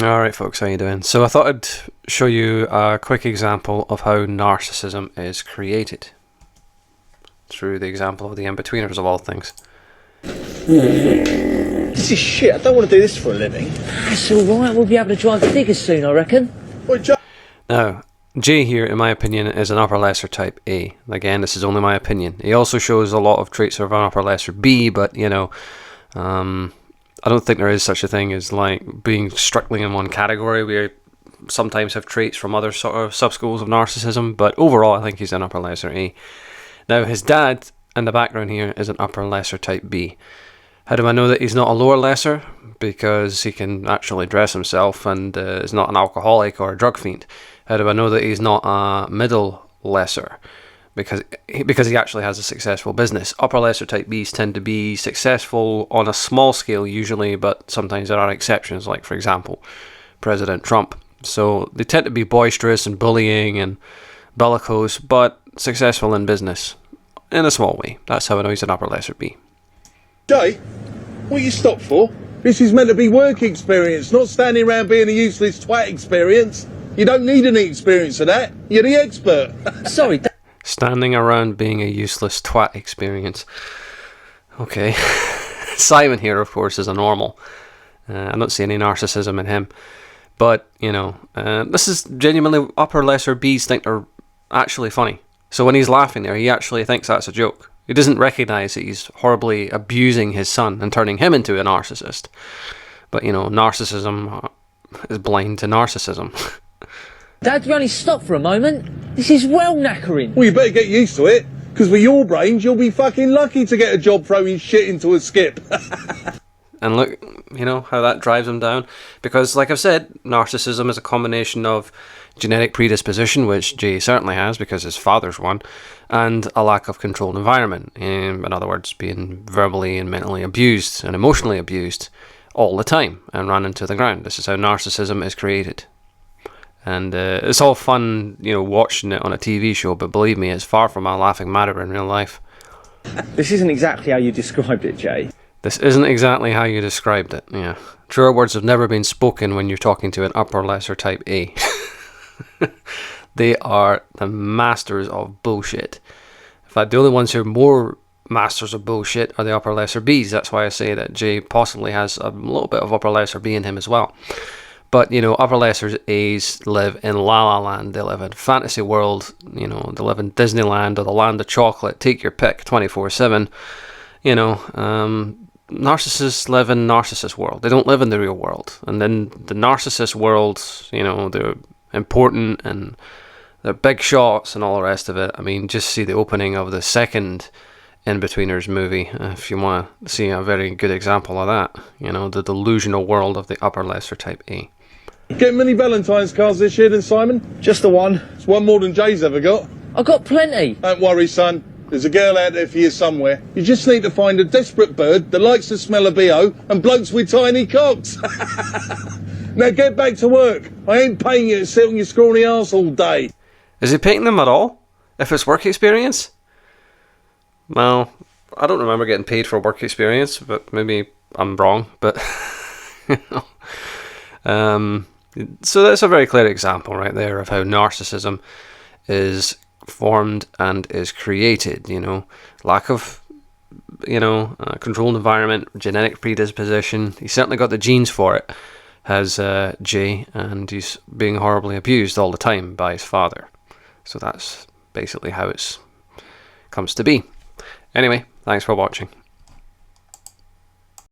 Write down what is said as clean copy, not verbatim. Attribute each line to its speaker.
Speaker 1: Alright folks, how you doing? So I thought I'd show you a quick example of how narcissism is created through the example of the Inbetweeners of all things.
Speaker 2: This is shit, I don't want to do this for a living.
Speaker 3: That's alright, we'll be able to drive the diggers soon, I reckon.
Speaker 1: Now, Jay here, in my opinion, is an upper lesser type A. Again, this is only my opinion. He also shows a lot of traits of an upper lesser B, but you know, I don't think there is such a thing as like being strictly in one category. We sometimes have traits from other sort of sub-schools of narcissism, but overall I think he's an upper lesser A. Now his dad in the background here is an upper lesser type B. How do I know that he's not a lower lesser? Because he can actually dress himself and is not an alcoholic or a drug fiend. How do I know that he's not a middle lesser? Because he actually has a successful business. Upper lesser type Bs tend to be successful on a small scale usually, but sometimes there are exceptions, like for example, President Trump. So they tend to be boisterous and bullying and bellicose, but successful in business in a small way. That's how I know he's an upper lesser B.
Speaker 2: Jay, what you stopped for? This is meant to be work experience, not standing around being a useless twat experience. You don't need any experience of that. You're the expert.
Speaker 3: Sorry,
Speaker 1: Standing around being a useless twat experience. Okay. Simon here, of course, is a normal. I don't see any narcissism in him. But, you know, this is genuinely upper lesser Bs think they're actually funny. So when he's laughing there, he actually thinks that's a joke. He doesn't recognise that he's horribly abusing his son and turning him into a narcissist. But, you know, narcissism is blind to narcissism.
Speaker 3: Dad, you only stop for a moment. This is well knackering.
Speaker 2: Well, you better get used to it, because with your brains, you'll be fucking lucky to get a job throwing shit into a skip.
Speaker 1: And look, you know, how that drives him down. Because, like I've said, narcissism is a combination of genetic predisposition, which Jay certainly has because his father's one, and a lack of controlled environment. In other words, being verbally and mentally abused and emotionally abused all the time and run into the ground. This is how narcissism is created. And it's all fun, you know, watching it on a TV show, but believe me, it's far from a laughing matter in real life.
Speaker 4: This isn't exactly how you described it, Jay.
Speaker 1: This isn't exactly how you described it, yeah. Truer words have never been spoken when you're talking to an upper lesser type A. They are the masters of bullshit. In fact, the only ones who are more masters of bullshit are the upper lesser Bs. That's why I say that Jay possibly has a little bit of upper lesser B in him as well. But, you know, upper lesser A's live in La La Land. They live in fantasy world. You know, they live in Disneyland or the land of chocolate. Take your pick, 24/7. You know, narcissists live in narcissist world. They don't live in the real world. And then the narcissist world, you know, they're important and they're big shots and all the rest of it. I mean, just see the opening of the second Inbetweeners movie if you want to see a very good example of that. You know, the delusional world of the upper lesser type A.
Speaker 2: Get many Valentine's cards this year then, Simon?
Speaker 4: Just the one.
Speaker 2: It's one more than Jay's ever got.
Speaker 3: I got plenty.
Speaker 2: Don't worry, son. There's a girl out there for you somewhere. You just need to find a desperate bird that likes the smell of BO and blokes with tiny cocks. Now get back to work. I ain't paying you to sit on your scrawny arse all day.
Speaker 1: Is he paying them at all? If it's work experience? Well, I don't remember getting paid for work experience, but maybe I'm wrong. But you know, so that's a very clear example right there of how narcissism is formed and is created. You know, lack of, you know, controlled environment, genetic predisposition. He's certainly got the genes for it, has Jay, and he's being horribly abused all the time by his father. So that's basically how it comes to be. Anyway, thanks for watching.